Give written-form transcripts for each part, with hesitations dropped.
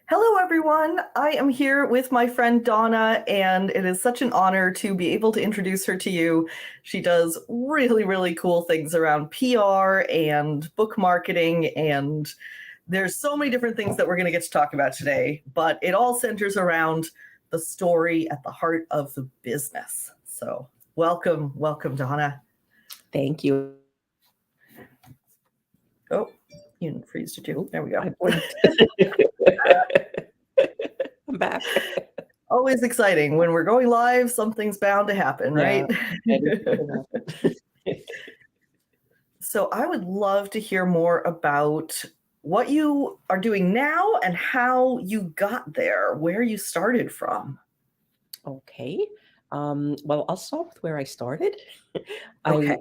Hello, everyone. I am here with my friend Donna, and it is such an honor to be able to introduce her to you. She does really, really cool things around PR and book marketing, and there's so many different things that we're going to get to talk about today, but it all centers around the story at the heart of the business. So, welcome, Donna. Thank you. Oh, you didn't freeze, did you? There we go. I blinked. I'm back. Always exciting. When we're going live, something's bound to happen, right? So I would love to hear more about what you are doing now and how you got there, where you started from. Okay. Well, I'll start with where I started. Okay.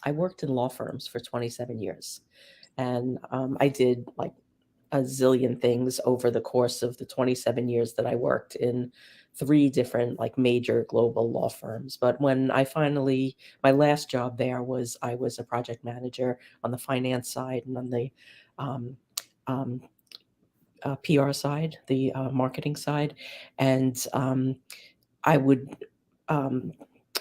I worked in law firms for 27 years. And I did like a zillion things over the course of the 27 years that I worked in three different like major global law firms. But when my last job there was I was a project manager on the finance side and on the um, um, PR side, the marketing side, and I would um,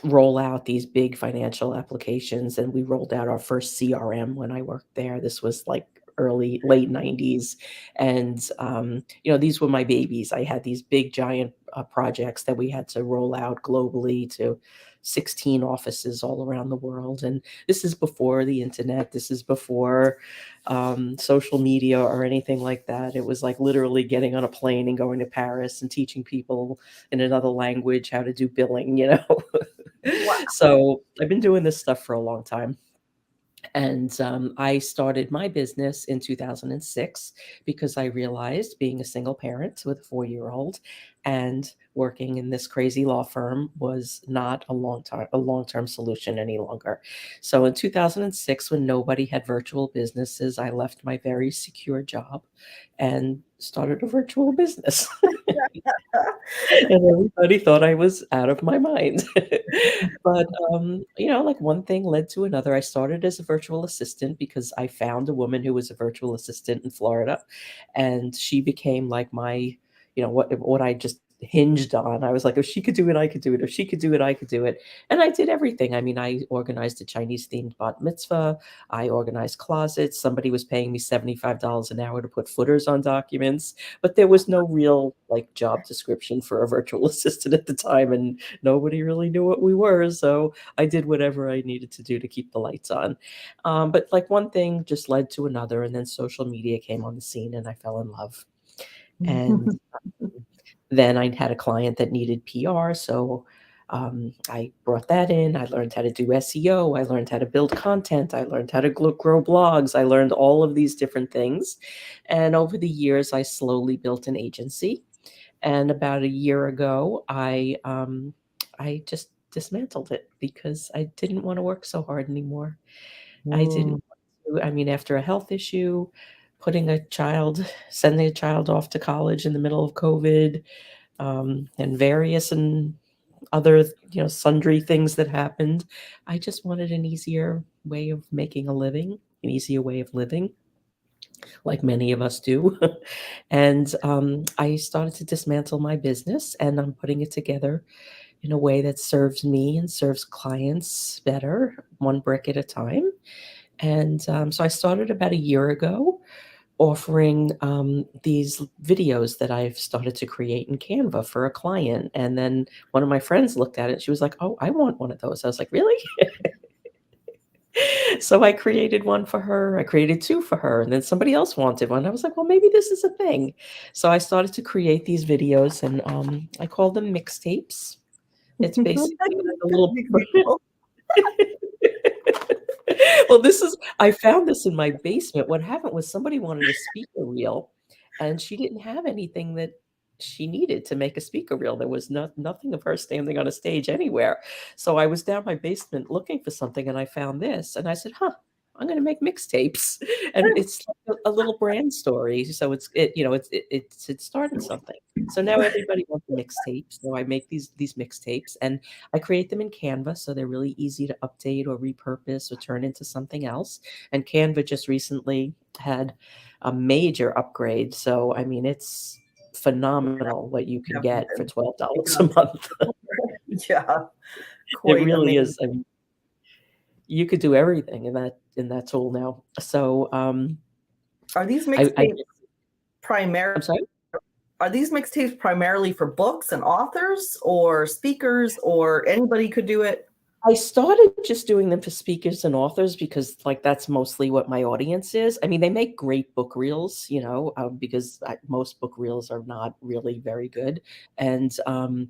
roll out these big financial applications. And we rolled out our first CRM when I worked there. This was like late 90s. And, these were my babies. I had these big, giant projects that we had to roll out globally to 16 offices all around the world. And this is before the internet. This is before social media or anything like that. It was like literally getting on a plane and going to Paris and teaching people in another language how to do billing. Wow. So I've been doing this stuff for a long time. And I started my business in 2006 because I realized being a single parent with a 4-year-old and working in this crazy law firm was not a long-term solution any longer. So in 2006, when nobody had virtual businesses, I left my very secure job and started a virtual business. And everybody thought I was out of my mind. But, like one thing led to another. I started as a virtual assistant because I found a woman who was a virtual assistant in Florida, and she became like what I just hinged on. I was like, if she could do it, I could do it. If she could do it, I could do it. And I did everything. I mean, I organized a Chinese themed bat mitzvah. I organized closets. Somebody was paying me $75 an hour to put footers on documents, but there was no real like job description for a virtual assistant at the time. And nobody really knew what we were. So I did whatever I needed to do to keep the lights on. But like one thing just led to another. And then social media came on the scene and I fell in love. And then I had a client that needed PR. So I brought that in. I learned how to do SEO. I learned how to build content. I learned how to grow blogs. I learned all of these different things. And over the years, I slowly built an agency. And about a year ago, I just dismantled it because I didn't want to work so hard anymore. I didn't want to, I mean, after a health issue, sending a child off to college in the middle of COVID, and various and other, sundry things that happened, I just wanted an easier way of making a living, an easier way of living, like many of us do. And I started to dismantle my business, and I'm putting it together in a way that serves me and serves clients better, one brick at a time. And so I started about a year ago offering these videos that I've started to create in Canva for a client. And then one of my friends looked at it. She was like, "Oh, I want one of those." I was like, "Really?" So I created one for her. I created two for her. And then somebody else wanted one. I was like, well, maybe this is a thing. So I started to create these videos, and I call them mixtapes. It's basically like a little. Well, I found this in my basement. What happened was somebody wanted a speaker reel, and she didn't have anything that she needed to make a speaker reel. There was nothing of her standing on a stage anywhere. So I was down my basement looking for something, and I found this, and I said, "Huh, I'm going to make mixtapes." And it's a little brand story. So it started something. So now everybody wants a mixtape. So I make these mixtapes and I create them in Canva, so they're really easy to update or repurpose or turn into something else. And Canva just recently had a major upgrade. So I mean, it's phenomenal what you can Have get for been. $12 a month. Yeah, It quite really amazing. is. I mean, you could do everything in that tool now. So Are these I mixtapes I'm primary? sorry. Are these mixtapes primarily for books and authors or speakers, or anybody could do it? I started just doing them for speakers and authors because, like, that's mostly what my audience is. I mean, they make great book reels, because most book reels are not really very good, and um,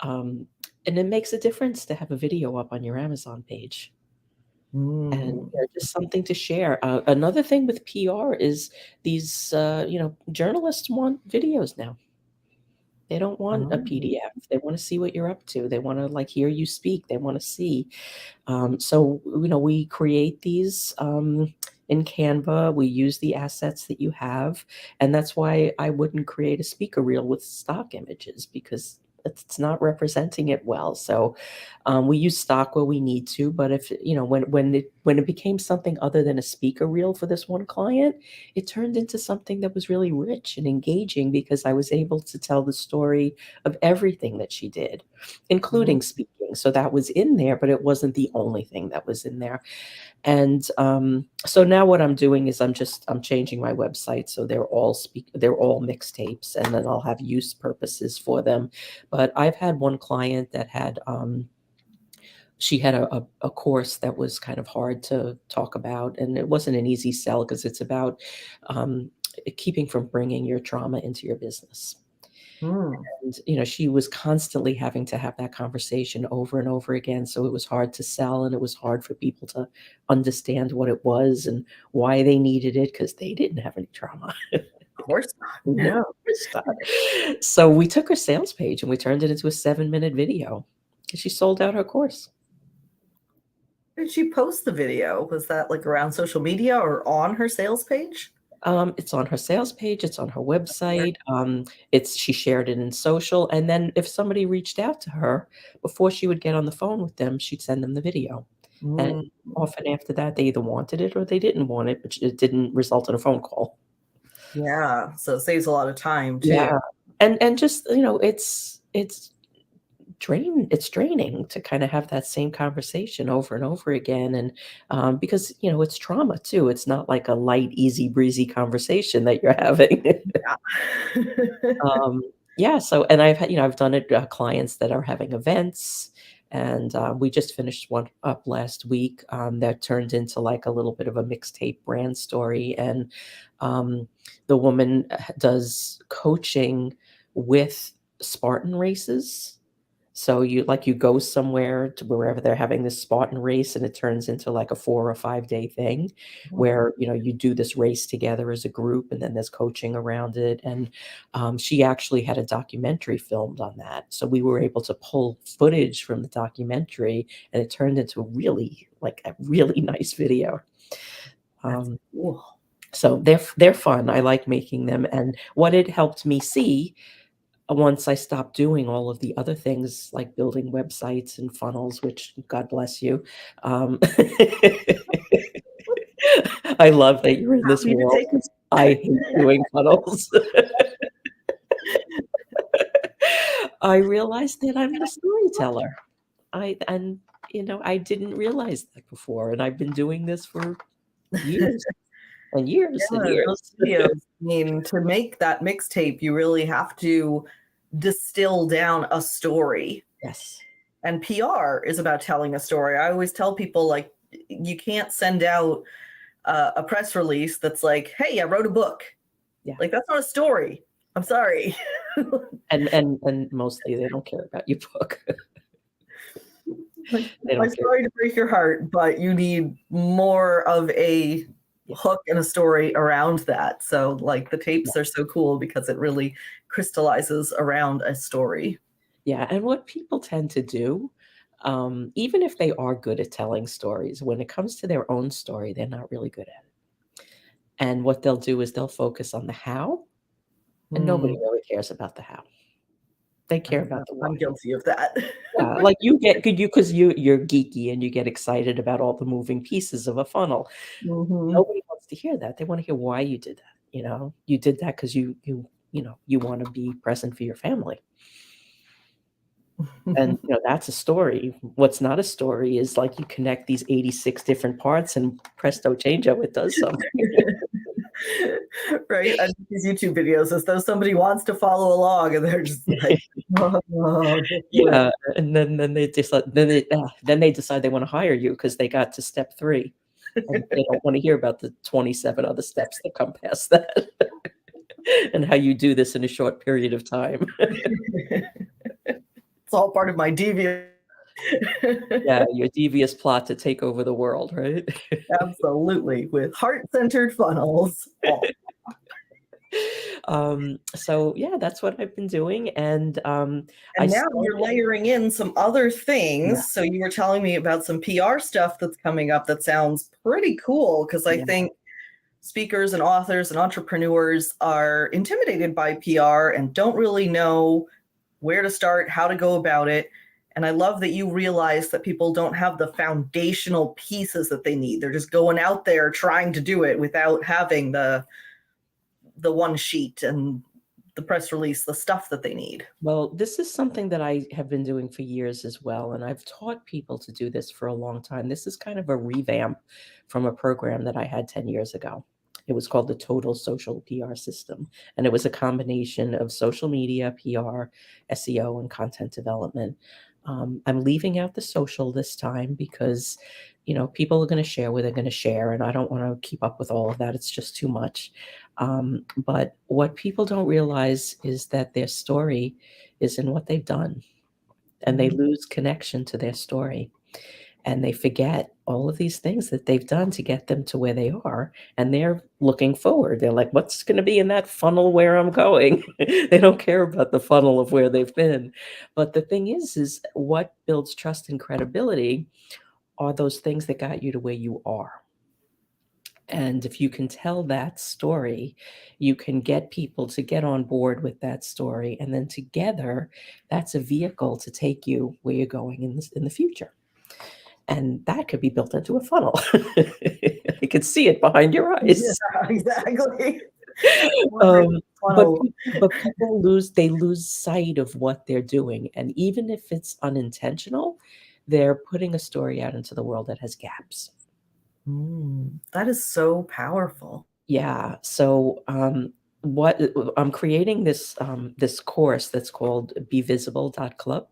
and it makes a difference to have a video up on your Amazon page, and Mm. just something to share. Another thing with PR is these, journalists want videos now. They don't want a Oh. PDF. They want to see what you're up to. They want to like hear you speak. They want to see. So, we create these in Canva. We use the assets that you have. And that's why I wouldn't create a speaker reel with stock images because it's not representing it well. So we use stock where we need to. But if, when it became something other than a speaker reel for this one client, it turned into something that was really rich and engaging because I was able to tell the story of everything that she did, Mm. including speaking. So that was in there, but it wasn't the only thing that was in there. And so now what I'm doing is I'm changing my website so they're all mixtapes, and then I'll have use purposes for them. But I've had one client that had she had a course that was kind of hard to talk about, and it wasn't an easy sell because it's about um, keeping from bringing your trauma into your business. Mm. And she was constantly having to have that conversation over and over again, so it was hard to sell, and it was hard for people to understand what it was and why they needed it because they didn't have any trauma. Of course not. No. So we took her sales page and we turned it into a 7-minute video. She sold out her course. Did she post the video? Was that like around social media or on her sales page? It's on her sales page, it's on her website, she shared it in social, and then if somebody reached out to her, before she would get on the phone with them, she'd send them the video. And Mm. often after that, they either wanted it or they didn't want it, but it didn't result in a phone call. Yeah, so it saves a lot of time too. Yeah. And just, it's draining to kind of have that same conversation over and over again, and because it's trauma too. It's not like a light, easy breezy conversation that you're having. Yeah. um, yeah, so and I've done it, clients that are having events, and we just finished one up last week that turned into like a little bit of a mixtape brand story. And the woman does coaching with Spartan races. So you go somewhere to wherever they're having this Spartan race, and it turns into like a 4 or 5 day thing where, you do this race together as a group, and then there's coaching around it. And she actually had a documentary filmed on that. So we were able to pull footage from the documentary, and it turned into a really nice video. That's Um, cool. so they're fun. I like making them. And what it helped me see once I stopped doing all of the other things like building websites and funnels, which God bless you. Um, I love that you're in this Happy to world take 'cause I hate doing funnels. I realized that I'm the storyteller. I didn't realize that before, and I've been doing this for years and years and Yeah, those years. videos, I mean, to make that mixtape, you really have to distill down a story. Yes. And PR is about telling a story. I always tell people, like, you can't send out a press release that's like, "Hey, I wrote a book." Yeah. Like, that's not a story. I'm sorry. And mostly they don't care about your book. Like, They I'm don't care. sorry to break your heart, but you need more of a Yeah. hook and a story around that. So, like, the tapes Yeah. are so cool because it really crystallizes around a story. Yeah, and what people tend to do, even if they are good at telling stories, when it comes to their own story, they're not really good at it. And what they'll do is they'll focus on the how, and nobody Hmm. really cares about the how. They care about the I'm why. guilty of that. Yeah, like because you're geeky and you get excited about all the moving pieces of a funnel. Hmm. Nobody wants to hear that. They want to hear why you did that. You did that because you want to be present for your family. And that's a story. What's not a story is like you connect these 86 different parts and presto changeo, it does something. Right? I do these YouTube videos as though somebody wants to follow along and they're just like, oh, just do it. Yeah, and then they decide they want to hire you because they got to step 3, and they don't want to hear about the 27 other steps that come past that, and how you do this in a short period of time. It's all part of my devious. Yeah, your devious plot to take over the world, right? Absolutely, with heart-centered funnels. So yeah, that's what I've been doing, and I And now you're started. layering in some other Yeah. things. So you were telling me about some PR stuff that's coming up that sounds pretty cool, because I Yeah. think speakers and authors and entrepreneurs are intimidated by PR and don't really know where to start, how to go about it. And I love that you realize that people don't have the foundational pieces that they need. They're just going out there trying to do it without having the one sheet and the press release, the stuff that they need. Well, this is something that I have been doing for years as well, and I've taught people to do this for a long time. This is kind of a revamp from a program that I had 10 years ago. It was called the Total Social PR System, and it was a combination of social media, PR, SEO, and content development. I'm leaving out the social this time because, people are going to share where they're going to share, and I don't want to keep up with all of that. It's just too much. But what people don't realize is that their story is in what they've done, and they lose connection to their story, and they forget all of these things that they've done to get them to where they are, and they're looking forward. They're like, what's going to be in that funnel where I'm going? They don't care about the funnel of where they've been. But the thing is what builds trust and credibility are those things that got you to where you are. And if you can tell that story, you can get people to get on board with that story. And then together, that's a vehicle to take you where you're going in the future. And that could be built into a funnel. You can see it behind your eyes. Yeah, exactly. But people lose sight of what they're doing. And even if it's unintentional, they're putting a story out into the world that has gaps. That is so powerful. Yeah. So what I'm creating this course that's called BeVisible.club.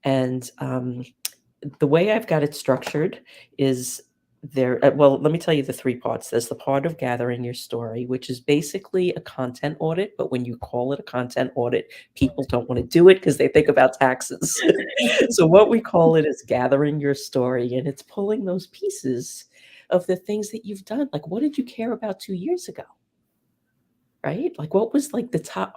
And the way I've got it structured is well, let me tell you the 3 parts. There's the part of gathering your story, which is basically a content audit. But when you call it a content audit, people don't want to do it because they think about taxes. So what we call it is gathering your story, and it's pulling those pieces of the things that you've done. Like, what did you care about 2 years ago? Right? Like, what was like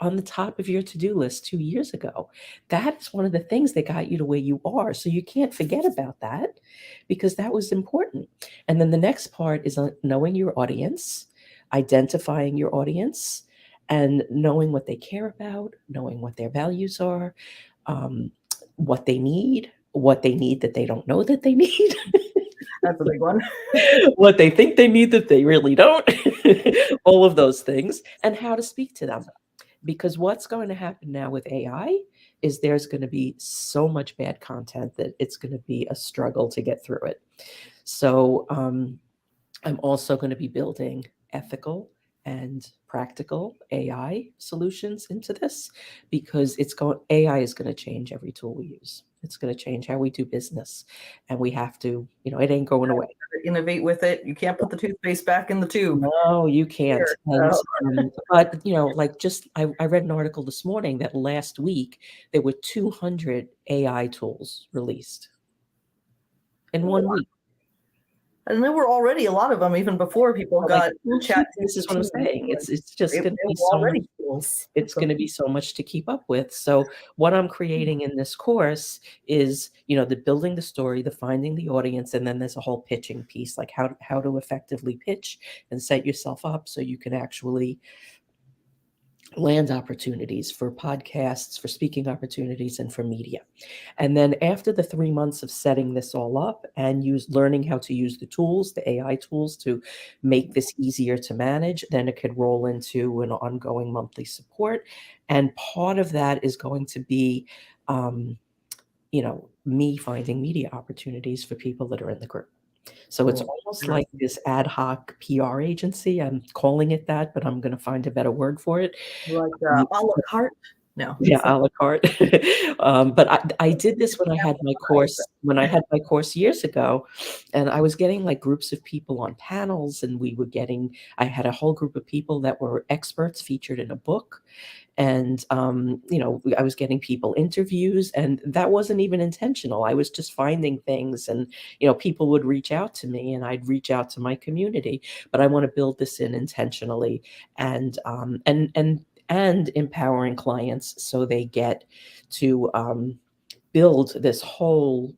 on the top of your to-do list 2 years ago? That's one of the things that got you to where you are. So you can't forget about that because that was important. And then the next part is knowing your audience, identifying your audience, and knowing what they care about, knowing what their values are, what they need that they don't know that they need. That's a big one. What they think they need that they really don't. All of those things, and how to speak to them. Because what's going to happen now with AI is there's going to be so much bad content that it's going to be a struggle to get through it. So I'm also going to be building ethical and practical AI solutions into this because AI is going to change every tool we use. It's going to change how we do business, and we have to, it ain't going away. Innovate with it. You can't put the toothpaste back in the tube. No, you can't. And, but I read an article this morning that last week there were 200 AI tools released in 1 week. And there were already a lot of them even before people got chat. This is what I'm saying. It's just going to be so much. tools. it's going to be so much to keep up with. So what I'm creating in this course is, the building the story, the finding the audience, and then there's a whole pitching piece, like how to effectively pitch and set yourself up so you can actually land opportunities for podcasts, for speaking opportunities, and for media. And then after the 3 months of setting this all up and learning how to use the tools, the AI tools, to make this easier to manage, then it could roll into an ongoing monthly support. And part of that is going to be, me finding media opportunities for people that are in the group. So it's Cool. almost like this ad hoc PR agency. I'm calling it that, but I'm going to find a better word for it. Like Um, a la carte? No. yeah, a la carte. But I did this when I had my course years ago, and I was getting like groups of people on panels, and I had a whole group of people that were experts featured in a book. And, I was getting people interviews, and that wasn't even intentional. I was just finding things, and, people would reach out to me, and I'd reach out to my community. But I want to build this in intentionally, and empowering clients so they get to build this whole,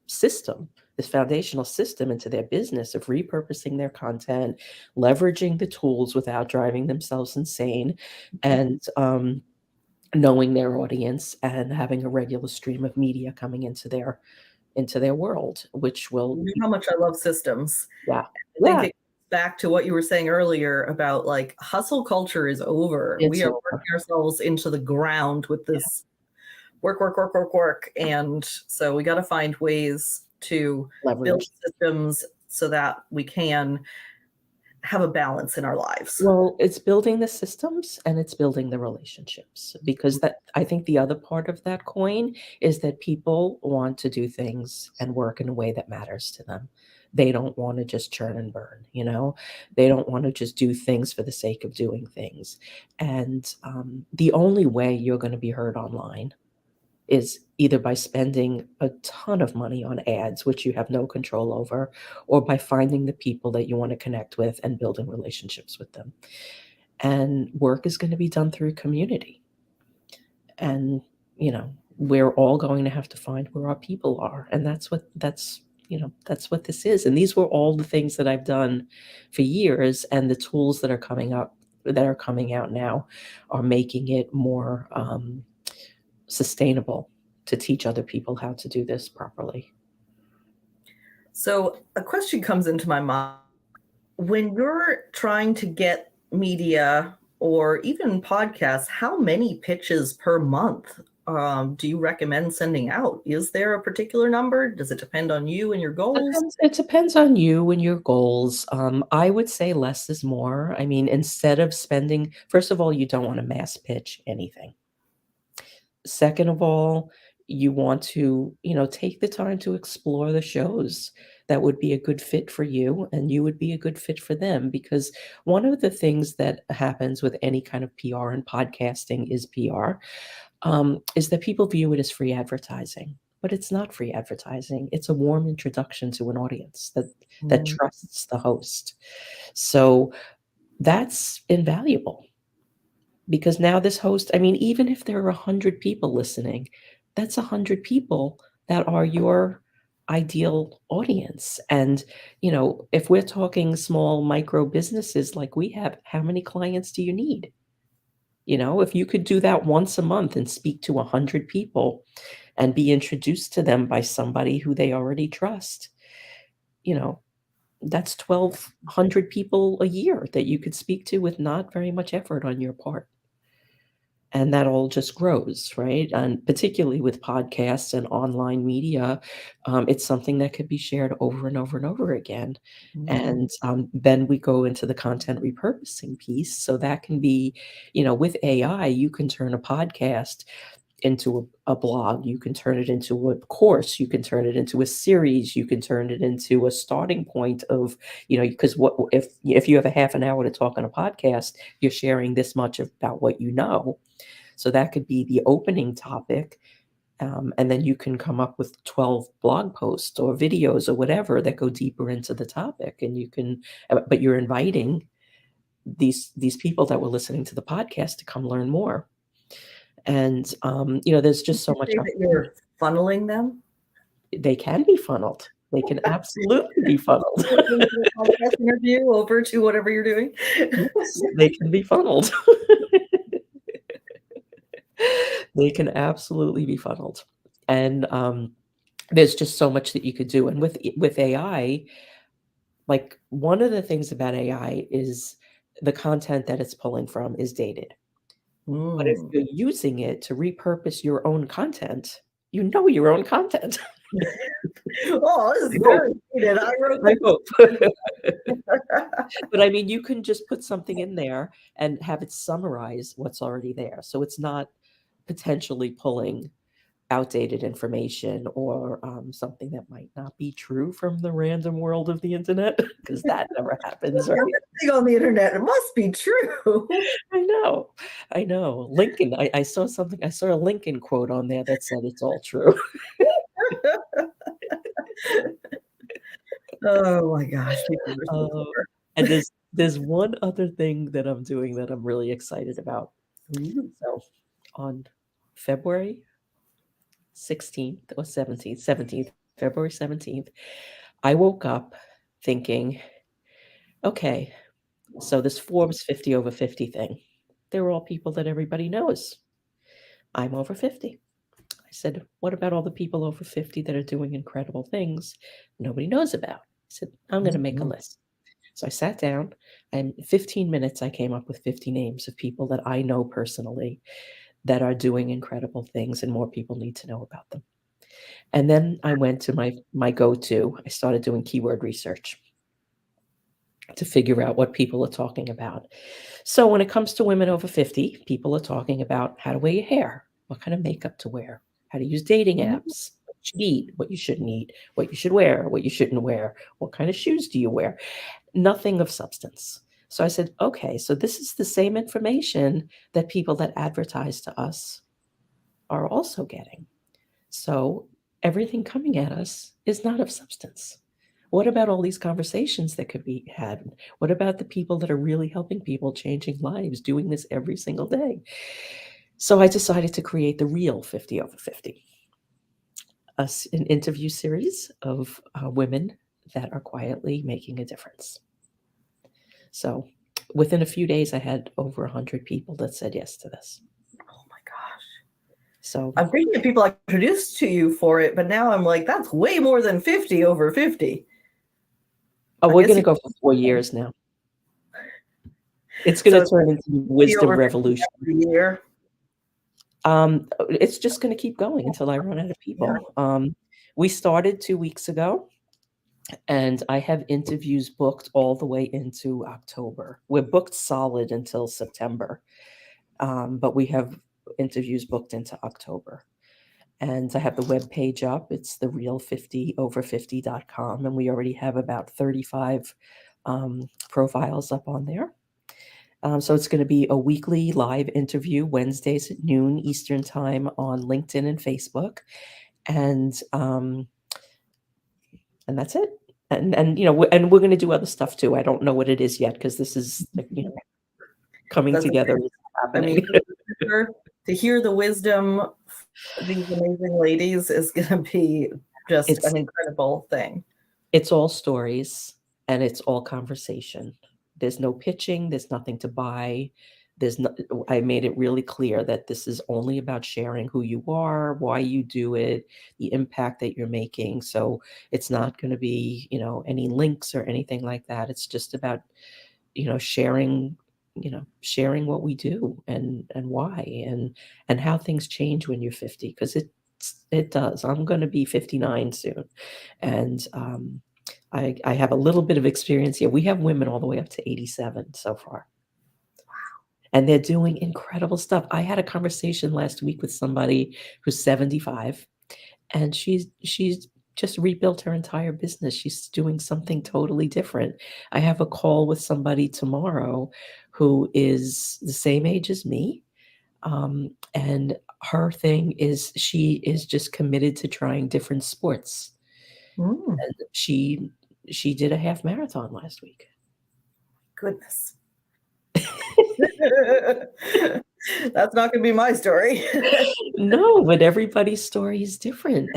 system, this foundational system into their business of repurposing their content, leveraging the tools without driving themselves insane, and knowing their audience and having a regular stream of media coming into their world, which will, You know how much I love systems. yeah, I think yeah, it goes back to what you were saying earlier about like hustle culture is over. it's We are over. working ourselves into the ground with Yeah. this work, work, work, work, work. And so we got to find ways to build Leverage. systems so that we can have a balance in our lives. Well, it's building the systems and it's building the relationships, because that I think the other part of that coin is that people want to do things and work in a way that matters to them. They don't want to just churn and burn, They don't want to just do things for the sake of doing things. And the only way you're going to be heard online is either by spending a ton of money on ads, which you have no control over, or by finding the people that you want to connect with and building relationships with them. And work is going to be done through community. And, we're all going to have to find where our people are. And that's what this is. And these were all the things that I've done for years, and the tools that are coming out now are making it more sustainable to teach other people how to do this properly. So a question comes into my mind. When you're trying to get media or even podcasts, how many pitches per month do you recommend sending out? Is there a particular number? Does it depend on you and your goals? It depends on you and your goals. I would say less is more. I mean, instead of spending, first of all, you don't want to mass pitch anything. Second of all, you want to, take the time to explore the shows that would be a good fit for you, and you would be a good fit for them. Because one of the things that happens with any kind of PR, and podcasting is PR, is that people view it as free advertising. But it's not free advertising. It's a warm introduction to an audience that Mm. trusts the host. So that's invaluable. Because now this host, I mean, even if there are 100 people listening, that's 100 people that are your ideal audience. And, if we're talking small micro businesses like we have, how many clients do you need? If you could do that once a month and speak to 100 people and be introduced to them by somebody who they already trust, that's 1,200 people a year that you could speak to with not very much effort on your part. And that all just grows, right? And particularly with podcasts and online media, it's something that could be shared over and over and over again. And then we go into the content repurposing piece. So that can be, with AI, you can turn a podcast into a blog, you can turn it into a course, you can turn it into a series, you can turn it into a starting point of, because what if you have a half an hour to talk on a podcast, you're sharing this much about what you know. So that could be the opening topic. And then you can come up with 12 blog posts or videos or whatever that go deeper into the topic. And you can, but you're inviting these people that were listening to the podcast to come learn more. And there's just so You much say that you're funneling them? they can be funneled. They can absolutely be funneled. Into the podcast interview over to whatever you're doing? Yes, they can be funneled. They can absolutely be funneled. And there's just so much that you could do. And with AI, like one of the things about AI is the content that it's pulling from is dated. But if Mm. you're using it to repurpose your own content, you know your own content. Oh, this is I hope. very dated. I wrote I hope. that. But I mean, you can just put something in there and have it summarize what's already there. So it's not potentially pulling outdated information or something that might not be true from the random world of the internet, because that never happens, right? Everything on the internet, it must be true. I know. Lincoln, I saw something, I saw a Lincoln quote on there that said it's all true. Oh my gosh, people are so Uh, clever. and there's one other thing that I'm doing that I'm really excited about. Ooh. So on February 16th or 17th, February 17th, I woke up thinking, okay, so this Forbes 50 over 50 thing, they're all people that everybody knows. I'm over 50. I said, what about all the people over 50 that are doing incredible things nobody knows about? I said, I'm going to make a Mhm. list. So I sat down, and in 15 minutes, I came up with 50 names of people that I know personally that are doing incredible things, and more people need to know about them. And then I went to my go-to. I started doing keyword research to figure out what people are talking about. So when it comes to women over 50, people are talking about how to wear your hair, what kind of makeup to wear, how to use dating apps, what you should eat, what you shouldn't eat, what you should wear, what you shouldn't wear, what kind of shoes do you wear? Nothing of substance. So I said, okay, so this is the same information that people that advertise to us are also getting. So everything coming at us is not of substance. What about all these conversations that could be had? What about the people that are really helping people, changing lives, doing this every single day? So I decided to create the real 50 over 50, an interview series of women that are quietly making a difference. So within a few days, I had over 100 people that said yes to this. Oh my gosh. So I'm thinking of people I introduced to you for it, but now I'm like, that's way more than 50 over 50. I we're guess going to you go for 4 years now. It's so going to it's turn into 50 wisdom over 50 revolution. every year. It's just going to keep going until I run out of people. We started 2 weeks ago, and I have interviews booked all the way into October. We're booked solid until September, but we have interviews booked into October. And I have the web page up. It's the real50over50.com, and we already have about 35 profiles up on there. So it's going to be a weekly live interview Wednesdays at noon Eastern time on LinkedIn and Facebook, and that's it. And and we're going to do other stuff too. I don't know what it is yet because this is coming That's together. okay. Is I happening. mean, to hear the wisdom of these amazing ladies is going to be just it's an incredible thing. it's all stories and it's all conversation. There's no pitching. There's nothing to buy. I made it really clear that this is only about sharing who you are, why you do it, the impact that you're making. So it's not going to be, any links or anything like that. It's just about, sharing, sharing what we do and why and how things change when you're 50, because it does. I'm going to be 59 soon. And I have a little bit of experience here. We have women all the way up to 87 so far. And they're doing incredible stuff. I had a conversation last week with somebody who's 75, and she's just rebuilt her entire business. She's doing something totally different. I have a call with somebody tomorrow who is the same age as me. And her thing is she is just committed to trying different sports. Mm, And she did a half marathon last week. goodness. That's not going to be my story. No, but everybody's story is different,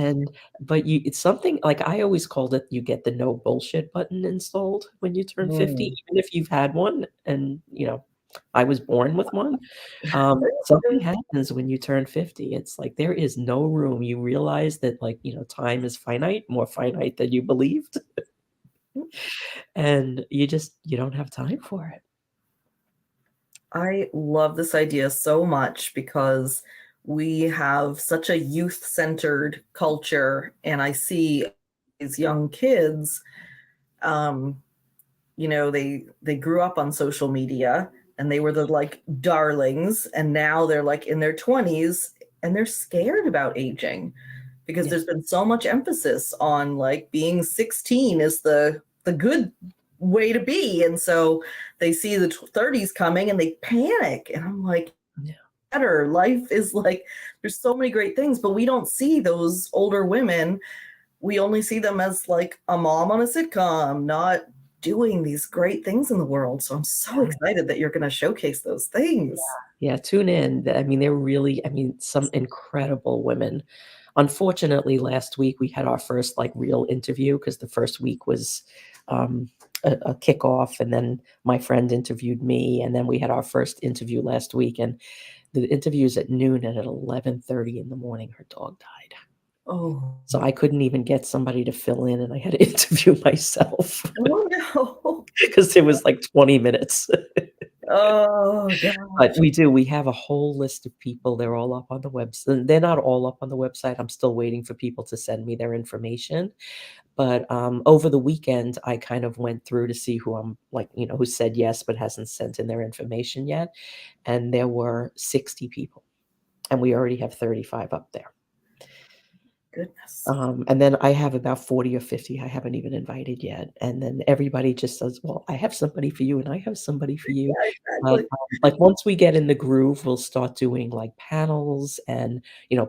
but it's something like I always called it, you get the no bullshit button installed when you turn 50, Mm. even if you've had one, and, I was born with one. Something happens when you turn 50. It's like there is no room. You realize that, like, time is finite, more finite than you believed, and you don't have time for it. I love this idea so much because we have such a youth-centered culture, and I see these young kids, um, they grew up on social media and they were the like darlings, and now they're like in their 20s and they're scared about aging because Yeah. there's been so much emphasis on like being 16 is the good way to be, and so they see the 30s coming and they panic, and I'm like, Yeah. better life is like there's so many great things, but we don't see those older women. We only see them as like a mom on a sitcom, not doing these great things in the world. So I'm so excited that you're going to showcase those things. Yeah, tune in. I mean, they're really, I mean, some incredible women. Unfortunately, last week we had our first like real interview because the first week was um, a kickoff, and then my friend interviewed me, and then we had our first interview last week, and the interview's at noon, and at 11:30 in the morning, her dog died. Oh, So I couldn't even get somebody to fill in, and I had to interview myself oh no. because it was like 20 minutes. Oh But gosh. we have a whole list of people, they're all up on the website. They're not all up on the website, I'm still waiting for people to send me their information, but, over the weekend, I kind of went through to see who I'm like, who said yes but hasn't sent in their information yet, and there were 60 people, and we already have 35 up there. Goodness. And then I have about 40 or 50 I haven't even invited yet, and then everybody just says, "Well, I have somebody for you, and I have somebody for you." Yeah, But, exactly. like, once we get in the groove, we'll start doing, like, panels and,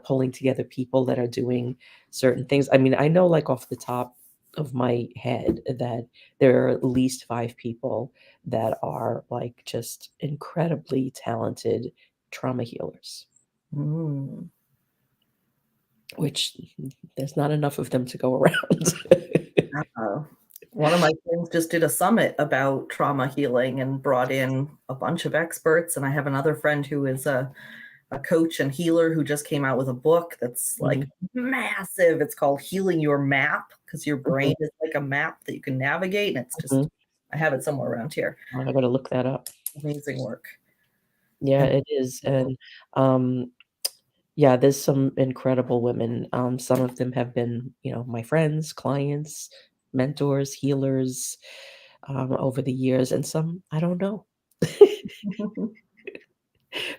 pulling together people that are doing certain things. I mean, I know, like, off the top of my head that there are at least 5 people that are, like, just incredibly talented trauma healers, Mm. which there's not enough of them to go around. Uh, One of my friends just did a summit about trauma healing and brought in a bunch of experts. And I have another friend who is a coach and healer who just came out with a book that's like Mhm, massive. It's called Healing Your Map because your mhm, brain is like a map that you can navigate. And it's just, mhm. I have it somewhere around here. I gotta look that up. Amazing work. Yeah, And it is, and, um, yeah, there's some incredible women. Some of them have been, my friends, clients, mentors, healers, over the years, and some I don't know.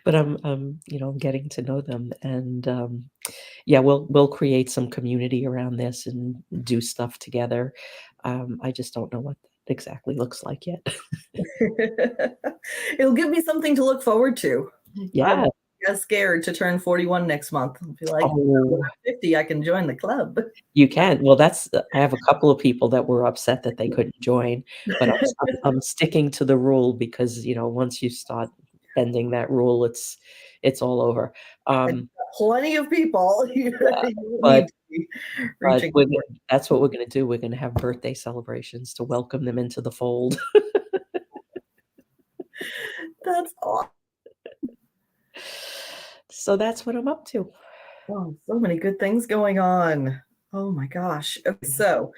But I'm getting to know them, and, yeah, we'll create some community around this and do stuff together. I just don't know what that exactly looks like yet. it'll give me something to look forward to. I'm Yeah. scared to turn 41 next month. I'll be like, when Oh. I'm 50, I can join the club. You can. Well, I have a couple of people that were upset that they couldn't join, but I'm sticking to the rule because, once you start bending that rule, it's all over. And Um, plenty of people you yeah, need but to be but reaching we're for. gonna that's what we're gonna do. We're gonna have birthday celebrations to welcome them into the fold. That's awesome. So that's what I'm up to. Oh, so many good things going on. Oh my gosh. Okay, Yeah. so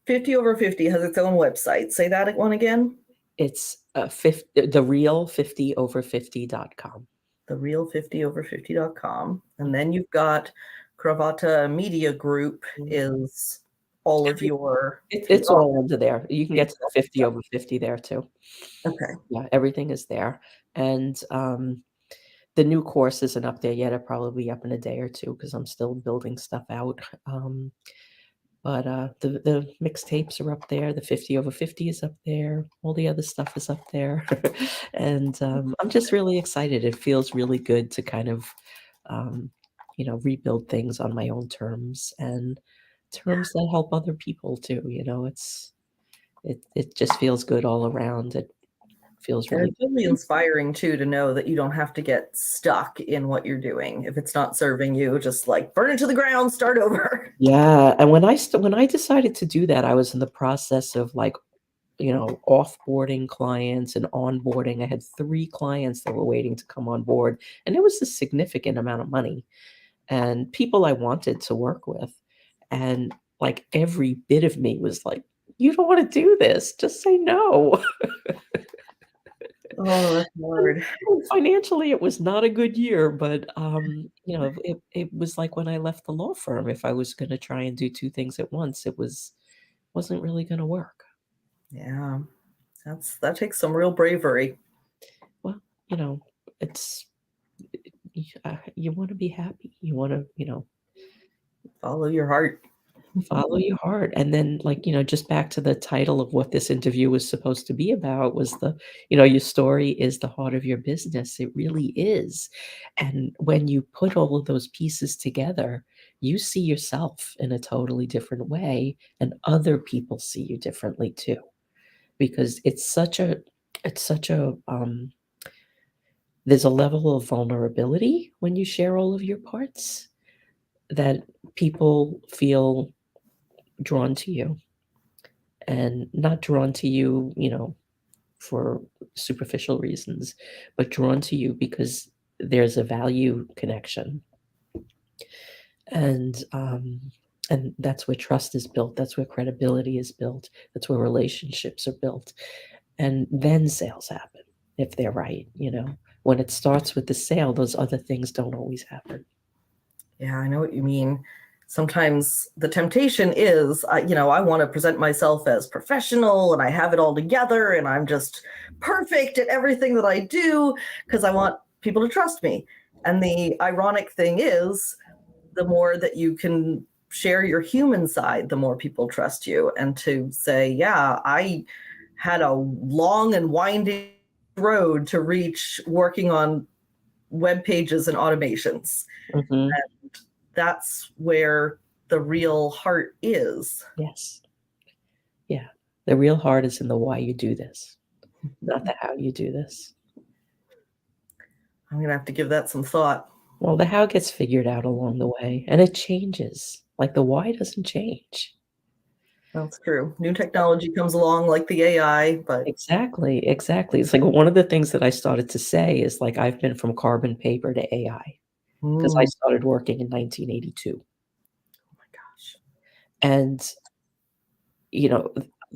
50 over 50 has its own website. Say that one again. It's, the real 50over50.com. Thereal50over50.com. And then you've got Cravata Media Group Mhm. is all of Every your it's all under there. You can get to the 50 stuff. over 50 there too. Okay. Yeah, everything is there, and, the new course isn't up there yet, it'll probably be up in a day or 2 because 'cause I'm still building stuff out, but, the mixtapes are up there, the 50 over 50 is up there, all the other stuff is up there, and, I'm just really excited, it feels really good to kind of, um, rebuild things on my own terms and terms that help other people too, it just feels good all around, feels And really it's really good. inspiring too to know that you don't have to get stuck in what you're doing. If it's not serving you, just like burn it to the ground, start over. Yeah, and when I decided to do that, I was in the process of, like, offboarding clients and onboarding. I had 3 clients that were waiting to come on board, and it was a significant amount of money and people I wanted to work with. And, like, every bit of me was like, "You don't wanna do this, just say no." Oh, that's hard. And financially, it was not a good year, but, it was like when I left the law firm, if I was gonna try and do 2 things at once, wasn't really gonna work. Yeah, that takes some real bravery. Well, you know, it's you wanna be happy. You wanna, Follow your heart. follow your heart. And then, like, just back to the title of what this interview was supposed to be about was your story is the heart of your business. It really is. And when you put all of those pieces together, you see yourself in a totally different way, and other people see you differently too. Because it's such a there's a level of vulnerability when you share all of your parts that people feel drawn to you, and not drawn to you, for superficial reasons, but drawn to you because there's a value connection. And that's where trust is built. That's where credibility is built. That's where relationships are built. And then sales happen if they're right. When it starts with the sale, those other things don't always happen. Yeah, I know what you mean. Sometimes the temptation is, I want to present myself as professional and I have it all together and I'm just perfect at everything that I do because I want people to trust me. And the ironic thing is, the more that you can share your human side, the more people trust you. And to say, yeah, I had a long and winding road to reach working on web pages and automations. Mhm. That's where the real heart is. Yes. Yeah. The real heart is in the why you do this, not the how you do this. I'm going to have to give that some thought. Well, the how gets figured out along the way, and it changes. Like, the why doesn't change. That's true. New technology comes along like the AI, but Exactly, exactly. It's like one of the things that I started to say is, like, I've been from carbon paper to AI because I oh started working in 1982. my gosh. And, you know,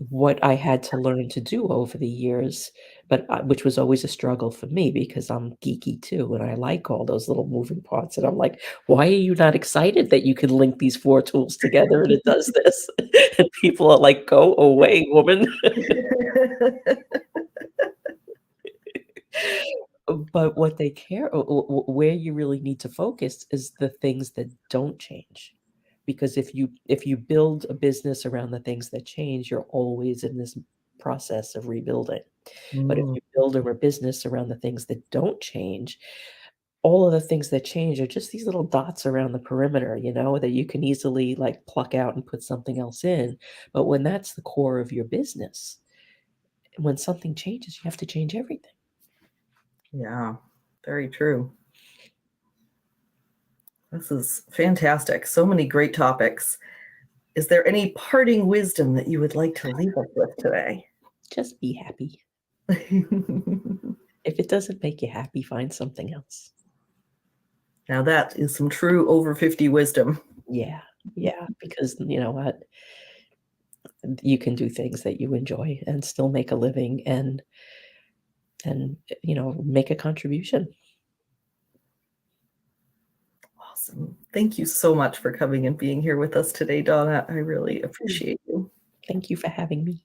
what I had to learn to do over the years, but which was always a struggle for me because I'm geeky too, and I like all those little moving parts, and I'm like, "Why are you not excited that you can link these 4 tools together and it does this?" And people are like, "Go away, woman." But what they care where you really need to focus is the things that don't change. Because if you build a business around the things that change, you're always in this process of rebuilding. But if Mm, you build a business around the things that don't change, all of the things that change are just these little dots around the perimeter, that you can easily, like, pluck out and put something else in. But when that's the core of your business, when something changes, you have to change everything. yeah, very true. This is fantastic. So many great topics. Is there any parting wisdom that you would like to leave us with today? Just be happy. If it doesn't make you happy, find something else. Now that is some true over 50 wisdom. Yeah, yeah, because you know what? You can do things that you enjoy and still make a living and make a contribution. Awesome. Thank you so much for coming and being here with us today, Donna. I really Mm. appreciate you. Thank you for having me.